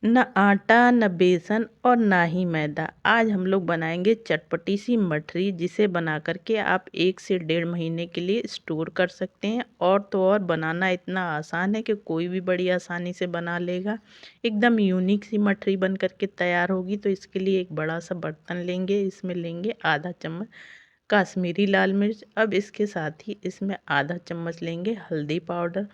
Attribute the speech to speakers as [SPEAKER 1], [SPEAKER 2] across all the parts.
[SPEAKER 1] न आटा, न बेसन और ना ही मैदा। आज हम लोग बनाएंगे चटपटी सी मठरी, जिसे बना करके आप 1 से 1.5 महीने के लिए स्टोर कर सकते हैं। और तो और बनाना इतना आसान है कि कोई भी बड़ी आसानी से बना लेगा। एकदम यूनिक सी मठरी बन करके तैयार होगी। तो इसके लिए एक बड़ा सा बर्तन लेंगे, इसमें लेंगे आधा चम्मच काश्मीरी लाल मिर्च। अब इसके साथ ही इसमें आधा चम्मच लेंगे हल्दी पाउडर।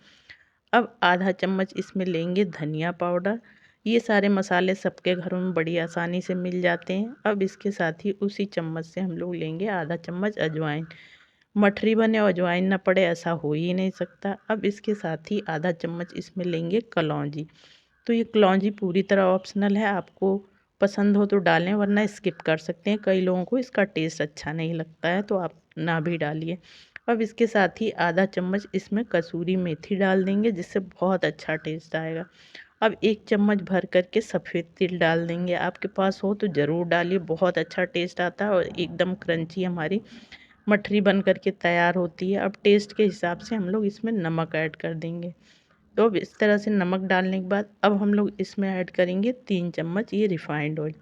[SPEAKER 1] अब आधा चम्मच इसमें लेंगे धनिया पाउडर। ये सारे मसाले सबके घरों में बड़ी आसानी से मिल जाते हैं। अब इसके साथ ही उसी चम्मच से हम लोग लेंगे आधा चम्मच अजवाइन। मठरी बने और अजवाइन ना पड़े ऐसा हो ही नहीं सकता। अब इसके साथ ही आधा चम्मच इसमें लेंगे कलौंजी। तो ये कलौंजी पूरी तरह ऑप्शनल है, आपको पसंद हो तो डालें वरना स्किप कर सकते हैं। कई लोगों को इसका टेस्ट अच्छा नहीं लगता है तो आप ना भी डालिए। अब इसके साथ ही आधा चम्मच इसमें कसूरी मेथी डाल देंगे, जिससे बहुत अच्छा टेस्ट आएगा। अब 1 चम्मच भर करके सफ़ेद तिल डाल देंगे, आपके पास हो तो ज़रूर डालिए, बहुत अच्छा टेस्ट आता है और एकदम क्रंची हमारी मठरी बन करके तैयार होती है। अब टेस्ट के हिसाब से हम लोग इसमें नमक ऐड कर देंगे। तो अब इस तरह से नमक डालने के बाद अब हम लोग इसमें ऐड करेंगे 3 चम्मच ये रिफाइंड ऑयल।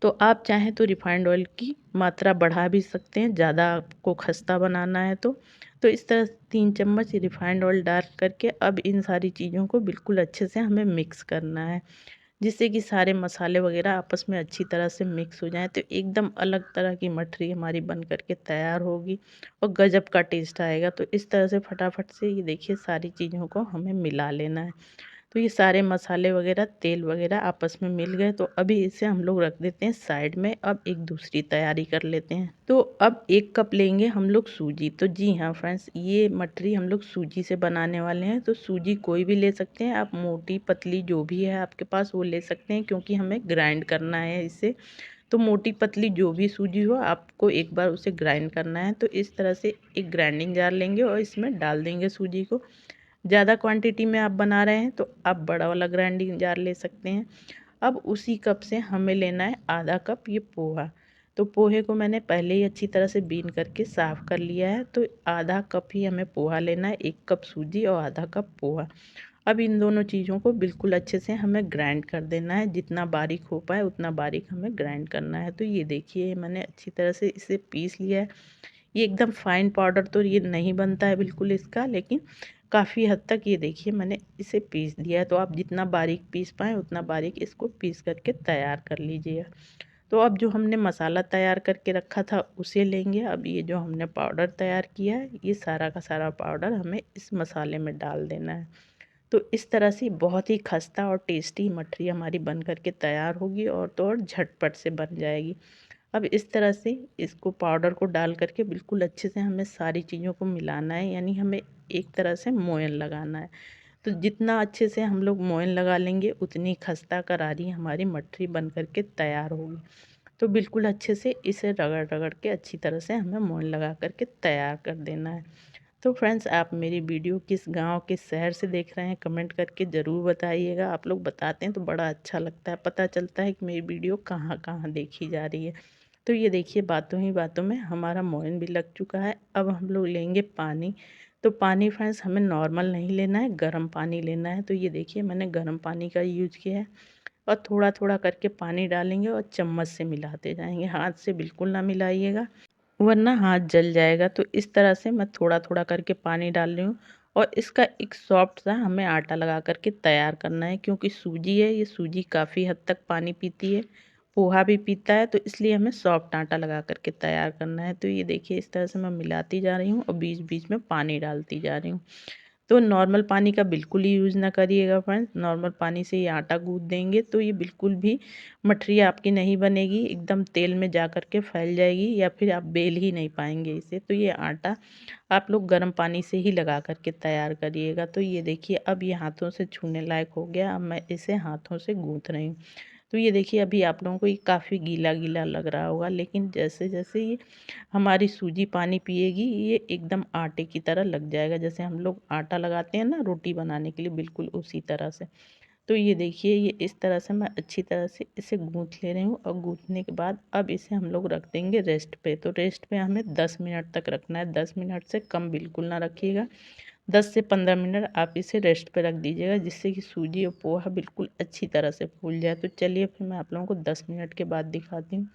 [SPEAKER 1] तो आप चाहें तो रिफाइंड ऑयल की मात्रा बढ़ा भी सकते हैं, ज़्यादा आपको खस्ता बनाना है तो इस तरह 3 चम्मच रिफाइंड ऑयल डाल करके अब इन सारी चीज़ों को बिल्कुल अच्छे से हमें मिक्स करना है, जिससे कि सारे मसाले वगैरह आपस में अच्छी तरह से मिक्स हो जाएं। तो एकदम अलग तरह की मठरी हमारी बन करके तैयार होगी और गजब का टेस्ट आएगा। तो इस तरह से फटाफट से ये देखिए सारी चीज़ों को हमें मिला लेना है। तो ये सारे मसाले वगैरह तेल वगैरह आपस में मिल गए। तो अभी इसे हम लोग रख देते हैं साइड में। अब एक दूसरी तैयारी कर लेते हैं। तो अब 1 कप लेंगे हम लोग सूजी। तो जी हाँ फ्रेंड्स, ये मठरी हम लोग सूजी से बनाने वाले हैं। तो सूजी कोई भी ले सकते हैं आप, मोटी पतली जो भी है आपके पास वो ले सकते हैं, क्योंकि हमें ग्राइंड करना है इसे। तो मोटी पतली जो भी सूजी हो आपको एक बार उसे ग्राइंड करना है। तो इस तरह से एक ग्राइंडिंग जार लेंगे और इसमें डाल देंगे सूजी को। ज़्यादा क्वांटिटी में आप बना रहे हैं तो आप बड़ा वाला ग्राइंडिंग जार ले सकते हैं। अब उसी कप से हमें लेना है आधा कप ये पोहा। तो पोहे को मैंने पहले ही अच्छी तरह से बीन करके साफ़ कर लिया है। तो आधा कप ही हमें पोहा लेना है, 1 कप सूजी और आधा कप पोहा। अब इन दोनों चीज़ों को बिल्कुल अच्छे से हमें ग्राइंड कर देना है, जितना बारीक हो पाए उतना बारीक हमें ग्राइंड करना है। तो ये देखिए मैंने अच्छी तरह से इसे पीस लिया है। ये एकदम फाइन पाउडर तो ये नहीं बनता है बिल्कुल इसका, लेकिन काफ़ी हद तक ये देखिए मैंने इसे पीस दिया है। तो आप जितना बारीक पीस पाएँ उतना बारीक इसको पीस करके तैयार कर लीजिए। तो अब जो हमने मसाला तैयार करके रखा था उसे लेंगे। अब ये जो हमने पाउडर तैयार किया है ये सारा का सारा पाउडर हमें इस मसाले में डाल देना है। तो इस तरह से बहुत ही खस्ता और टेस्टी मठरी हमारी बन करके तैयार होगी और तो और झटपट से बन जाएगी। अब इस तरह से इसको पाउडर को डाल करके बिल्कुल अच्छे से हमें सारी चीज़ों को मिलाना है, यानी हमें एक तरह से मोयन लगाना है। तो जितना अच्छे से हम लोग मोयन लगा लेंगे उतनी खस्ता करारी हमारी मठरी बन करके तैयार होगी। तो बिल्कुल अच्छे से इसे रगड़ रगड़ के अच्छी तरह से हमें मोयन लगा करके तैयार कर देना है। तो फ्रेंड्स, आप मेरी वीडियो किस गांव किस शहर से देख रहे हैं कमेंट करके ज़रूर बताइएगा। आप लोग बताते हैं तो बड़ा अच्छा लगता है, पता चलता है कि मेरी वीडियो कहाँ कहाँ देखी जा रही है। तो ये देखिए बातों ही बातों में हमारा मोयन भी लग चुका है। अब हम लोग लेंगे पानी। तो पानी फ्रेंड्स हमें नॉर्मल नहीं लेना है, गर्म पानी लेना है। तो ये देखिए मैंने गर्म पानी का यूज़ किया है और थोड़ा थोड़ा करके पानी डालेंगे और चम्मच से मिलाते जाएंगे, हाथ से बिल्कुल ना मिलाइएगा वरना हाथ जल जाएगा। तो इस तरह से मैं थोड़ा थोड़ा करके पानी डाल रही हूँ और इसका एक सॉफ्ट सा हमें आटा लगा करके तैयार करना है, क्योंकि सूजी है, ये सूजी काफ़ी हद तक पानी पीती है, पोहा भी पीता है। तो इसलिए हमें सॉफ्ट आटा लगा करके तैयार करना है। तो ये देखिए इस तरह से मैं मिलाती जा रही हूँ और बीच बीच में पानी डालती जा रही हूँ। तो नॉर्मल पानी का बिल्कुल ही यूज़ ना करिएगा फ्रेंड्स, नॉर्मल पानी से ये आटा गूँथ देंगे तो ये बिल्कुल भी मठरी आपकी नहीं बनेगी, एकदम तेल में जा कर के फैल जाएगी या फिर आप बेल ही नहीं पाएंगे इसे। तो ये आटा आप लोग गर्म पानी से ही लगा करके तैयार करिएगा। तो ये देखिए अब ये हाथों से छूने लायक हो गया। अब मैं इसे हाथों से गूँथ रही हूँ। तो ये देखिए अभी आप लोगों को ये काफ़ी गीला गीला लग रहा होगा, लेकिन जैसे जैसे ये हमारी सूजी पानी पिएगी ये एकदम आटे की तरह लग जाएगा, जैसे हम लोग आटा लगाते हैं ना रोटी बनाने के लिए, बिल्कुल उसी तरह से। तो ये देखिए ये इस तरह से मैं अच्छी तरह से इसे गूँथ ले रही हूँ और गूँथने के बाद अब इसे हम लोग रख देंगे रेस्ट पे। तो रेस्ट पे हमें 10 मिनट तक रखना है, 10 मिनट से कम बिल्कुल ना रखिएगा। 10 से 15 मिनट आप इसे रेस्ट पे रख दीजिएगा, जिससे कि सूजी और पोहा बिल्कुल अच्छी तरह से फूल जाए। तो चलिए फिर मैं आप लोगों को 10 मिनट के बाद दिखाती हूँ।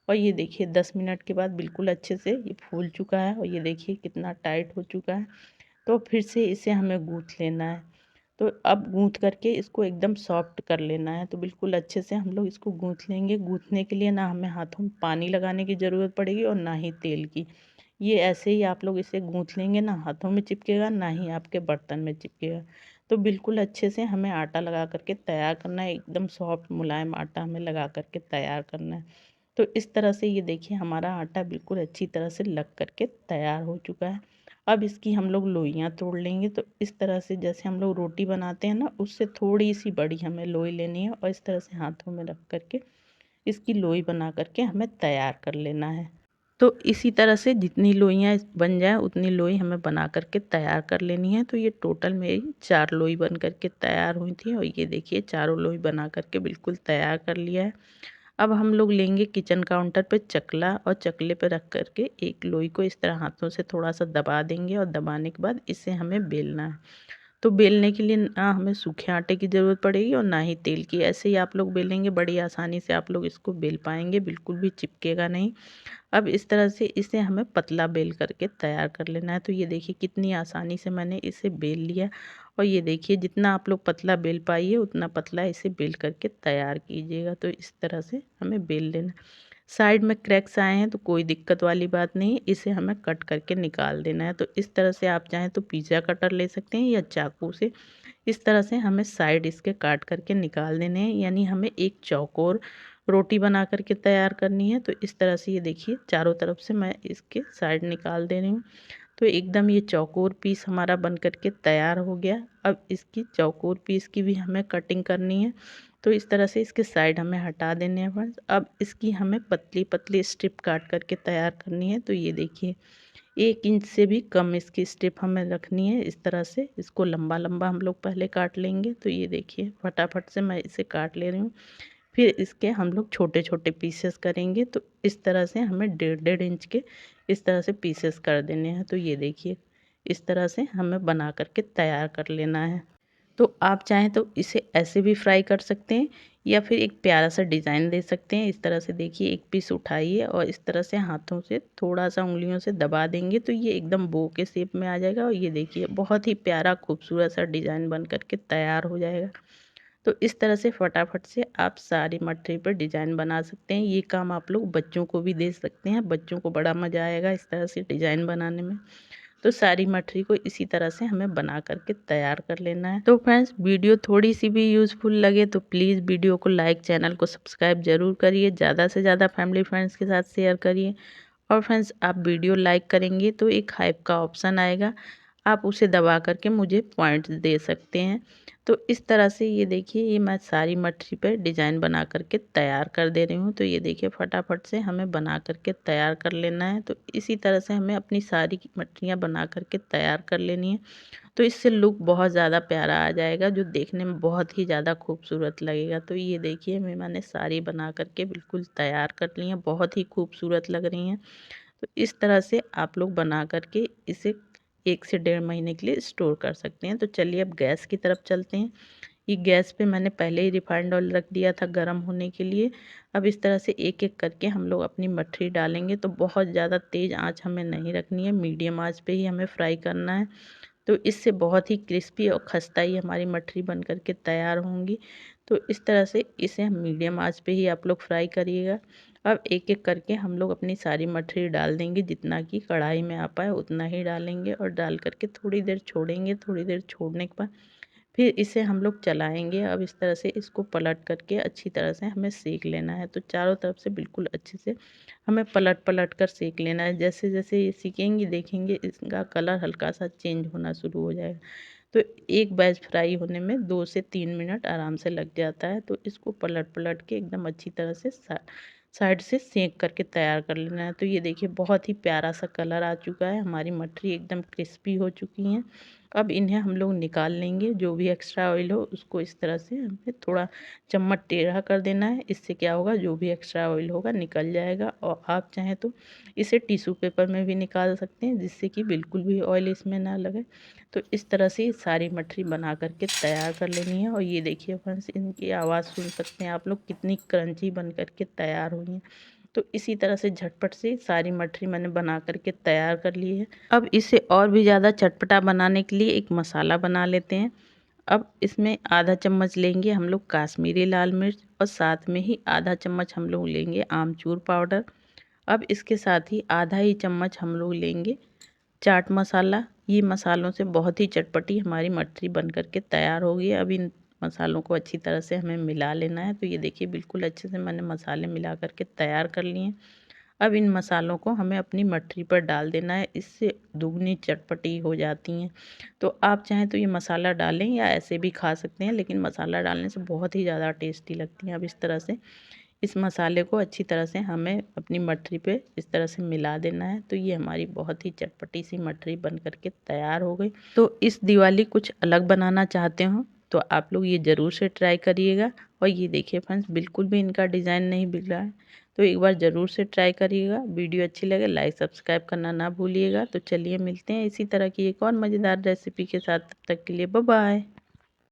[SPEAKER 1] और ये देखिए 10 मिनट के बाद बिल्कुल अच्छे से ये फूल चुका है, और ये देखिए कितना टाइट हो चुका है। तो फिर से इसे हमें गूँथ लेना है। तो अब गूँथ करके इसको एकदम सॉफ्ट कर लेना है। तो बिल्कुल अच्छे से हम लोग इसको गूँथ लेंगे। गूँथने के लिए ना हमें हाथों में पानी लगाने की ज़रूरत पड़ेगी और ना ही तेल की। ये ऐसे ही आप लोग इसे गूँथ लेंगे, ना हाथों में चिपकेगा ना ही आपके बर्तन में चिपकेगा। तो बिल्कुल अच्छे से हमें आटा लगा करके तैयार करना है, एकदम सॉफ्ट मुलायम आटा हमें लगा करके तैयार करना है। तो इस तरह से ये देखिए हमारा आटा बिल्कुल अच्छी तरह से लग करके तैयार हो चुका है। अब इसकी हम लोग लोइयाँ तोड़ लेंगे। तो इस तरह से जैसे हम लोग रोटी बनाते हैं ना, उससे थोड़ी सी बड़ी हमें लोई लेनी है, और इस तरह से हाथों में रख करके इसकी लोई बना करके हमें तैयार कर लेना है। तो इसी तरह से जितनी लोइयाँ बन जाए उतनी लोई हमें बना करके तैयार कर लेनी है। तो ये टोटल मेरी 4 लोई बन करके तैयार हुई थी, और ये देखिए चारों लोई बना करके बिल्कुल तैयार कर लिया है। अब हम लोग लेंगे किचन काउंटर पे चकला, और चकले पे रख करके एक लोई को इस तरह हाथों से थोड़ा सा दबा देंगे, और दबाने के बाद इसे हमें बेलना है। तो बेलने के लिए ना हमें सूखे आटे की ज़रूरत पड़ेगी और ना ही तेल की। ऐसे ही आप लोग बेलेंगे, बड़ी आसानी से आप लोग इसको बेल पाएंगे, बिल्कुल भी चिपकेगा नहीं। अब इस तरह से इसे हमें पतला बेल करके तैयार कर लेना है। तो ये देखिए कितनी आसानी से मैंने इसे बेल लिया, और ये देखिए जितना आप लोग पतला बेल पाइए उतना पतला इसे बेल करके तैयार कीजिएगा। तो इस तरह से हमें बेल लेना। साइड में क्रैक्स आए हैं तो कोई दिक्कत वाली बात नहीं, इसे हमें कट करके निकाल देना है। तो इस तरह से आप चाहें तो पिज़्ज़ा कटर ले सकते हैं, या चाकू से इस तरह से हमें साइड इसके काट करके निकाल देने हैं। यानी हमें एक चौकोर रोटी बना करके तैयार करनी है। तो इस तरह से ये देखिए चारों तरफ से मैं इसके साइड निकाल दे रही हूँ। तो एकदम ये चौकोर पीस हमारा बन करके तैयार हो गया। अब इसकी चौकोर पीस की भी हमें कटिंग करनी है। तो इस तरह से इसके साइड हमें हटा देने हैं फ्रेंड्स। अब इसकी हमें पतली पतली स्ट्रिप काट करके तैयार करनी है। तो ये देखिए 1 इंच से भी कम इसकी स्ट्रिप हमें रखनी है। इस तरह से इसको लंबा लंबा हम लोग पहले काट लेंगे। तो ये देखिए फटाफट से मैं इसे काट ले रही हूँ। फिर इसके हम लोग छोटे छोटे पीसेस करेंगे। तो इस तरह से हमें 1.5 1.5 इंच के इस तरह से पीसेस कर देने हैं। तो ये देखिए इस तरह से हमें बना करके तैयार कर लेना है। तो आप चाहें तो इसे ऐसे भी फ्राई कर सकते हैं, या फिर एक प्यारा सा डिज़ाइन दे सकते हैं। इस तरह से देखिए एक पीस उठाइए और इस तरह से हाथों से थोड़ा सा उंगलियों से दबा देंगे, तो ये एकदम बो के शेप में आ जाएगा। और ये देखिए बहुत ही प्यारा खूबसूरत सा डिज़ाइन बन करके तैयार हो जाएगा। तो इस तरह से फटाफट से आप सारी मटरी पर डिज़ाइन बना सकते हैं। ये काम आप लोग बच्चों को भी दे सकते हैं, बच्चों को बड़ा मज़ा आएगा इस तरह से डिज़ाइन बनाने में। तो सारी मठरी को इसी तरह से हमें बना करके तैयार कर लेना है। तो फ्रेंड्स वीडियो थोड़ी सी भी यूज़फुल लगे तो प्लीज़ वीडियो को लाइक, चैनल को सब्सक्राइब ज़रूर करिए, ज़्यादा से ज़्यादा फैमिली फ्रेंड्स के साथ शेयर करिए। और फ्रेंड्स आप वीडियो लाइक करेंगे तो एक हाइप का ऑप्शन आएगा, आप उसे दबा करके मुझे पॉइंट्स दे सकते हैं। तो इस तरह से ये देखिए ये मैं सारी मटरी पर डिज़ाइन बना करके तैयार कर दे रही हूँ। तो ये देखिए फटाफट से हमें बना करके तैयार कर लेना है। तो इसी तरह से हमें अपनी सारी मटरियाँ बना करके तैयार कर लेनी है। तो इससे लुक बहुत ज़्यादा प्यारा आ जाएगा, जो देखने में बहुत ही ज़्यादा खूबसूरत लगेगा। तो ये देखिए मैंने सारी बना करके बिल्कुल तैयार कर ली हैं, बहुत ही खूबसूरत लग रही हैं। तो इस तरह से आप लोग बना करके इसे 1 से 1.5 महीने के लिए स्टोर कर सकते हैं। तो चलिए अब गैस की तरफ चलते हैं। ये गैस पे मैंने पहले ही रिफाइंड ऑयल रख दिया था गर्म होने के लिए। अब इस तरह से एक एक करके हम लोग अपनी मठरी डालेंगे। तो बहुत ज़्यादा तेज़ आंच हमें नहीं रखनी है, मीडियम आंच पे ही हमें फ्राई करना है। तो इससे बहुत ही क्रिस्पी और खस्ता ही हमारी मठरी बन करके तैयार होंगी। तो इस तरह से इसे हम मीडियम आंच पे ही आप लोग फ्राई करिएगा। अब एक एक करके हम लोग अपनी सारी मठरी डाल देंगे, जितना कि कढ़ाई में आ पाए उतना ही डालेंगे, और डाल करके थोड़ी देर छोड़ेंगे। थोड़ी देर छोड़ने के बाद फिर इसे हम लोग चलाएंगे। अब इस तरह से इसको पलट करके अच्छी तरह से हमें सेक लेना है। तो चारों तरफ से बिल्कुल अच्छे से हमें पलट पलट कर सेक लेना है। जैसे जैसे ये सीखेंगे देखेंगे इसका कलर हल्का सा चेंज होना शुरू हो जाएगा। तो एक बैच फ्राई होने में 2 से 3 मिनट आराम से लग जाता है। तो इसको पलट पलट के एकदम अच्छी तरह से साइड से सेक करके तैयार कर लेना है। तो ये देखिए बहुत ही प्यारा सा कलर आ चुका है, हमारी मठरी एकदम क्रिस्पी हो चुकी हैं। अब इन्हें हम लोग निकाल लेंगे, जो भी एक्स्ट्रा ऑयल हो उसको इस तरह से हमें थोड़ा चम्मच टेढ़ा कर देना है। इससे क्या होगा, जो भी एक्स्ट्रा ऑयल होगा निकल जाएगा। और आप चाहें तो इसे टिश्यू पेपर में भी निकाल सकते हैं, जिससे कि बिल्कुल भी ऑयल इसमें ना लगे। तो इस तरह से सारी मठरी बना करके तैयार कर लेनी है। और ये देखिए फ्रेंड्स, इनकी आवाज़ सुन सकते हैं आप लोग, कितनी क्रंची बन करके तैयार हुई हैं। तो इसी तरह से झटपट से सारी मठरी मैंने बना करके तैयार कर ली है। अब इसे और भी ज़्यादा चटपटा बनाने के लिए एक मसाला बना लेते हैं। अब इसमें आधा चम्मच लेंगे हम लोग काश्मीरी लाल मिर्च, और साथ में ही आधा चम्मच हम लोग लेंगे आमचूर पाउडर। अब इसके साथ ही आधा ही चम्मच हम लोग लेंगे चाट मसाला। ये मसालों से बहुत ही चटपटी हमारी मठरी बन करके तैयार होगी। अब इन मसालों को अच्छी तरह से हमें मिला लेना है। तो ये देखिए बिल्कुल अच्छे से मैंने मसाले मिला करके तैयार कर लिए हैं। अब इन मसालों को हमें अपनी मठरी पर डाल देना है, इससे दुगनी चटपटी हो जाती हैं। तो आप चाहें तो ये मसाला डालें या ऐसे भी खा सकते हैं, लेकिन मसाला डालने से बहुत ही ज़्यादा टेस्टी लगती हैं। अब इस तरह से इस मसाले को अच्छी तरह से हमें अपनी मठरी पे इस तरह से मिला देना है। तो ये हमारी बहुत ही चटपटी सी मठरी बन करके तैयार हो गई। तो इस दिवाली कुछ अलग बनाना चाहते हो तो आप लोग ये ज़रूर से ट्राई करिएगा। और ये देखिए फ्रेंड्स, बिल्कुल भी इनका डिज़ाइन नहीं बिगड़ा है। तो एक बार ज़रूर से ट्राई करिएगा। वीडियो अच्छी लगे लाइक सब्सक्राइब करना ना भूलिएगा। तो चलिए मिलते हैं इसी तरह की एक और मज़ेदार रेसिपी के साथ। तब तक के लिए बाय बाय।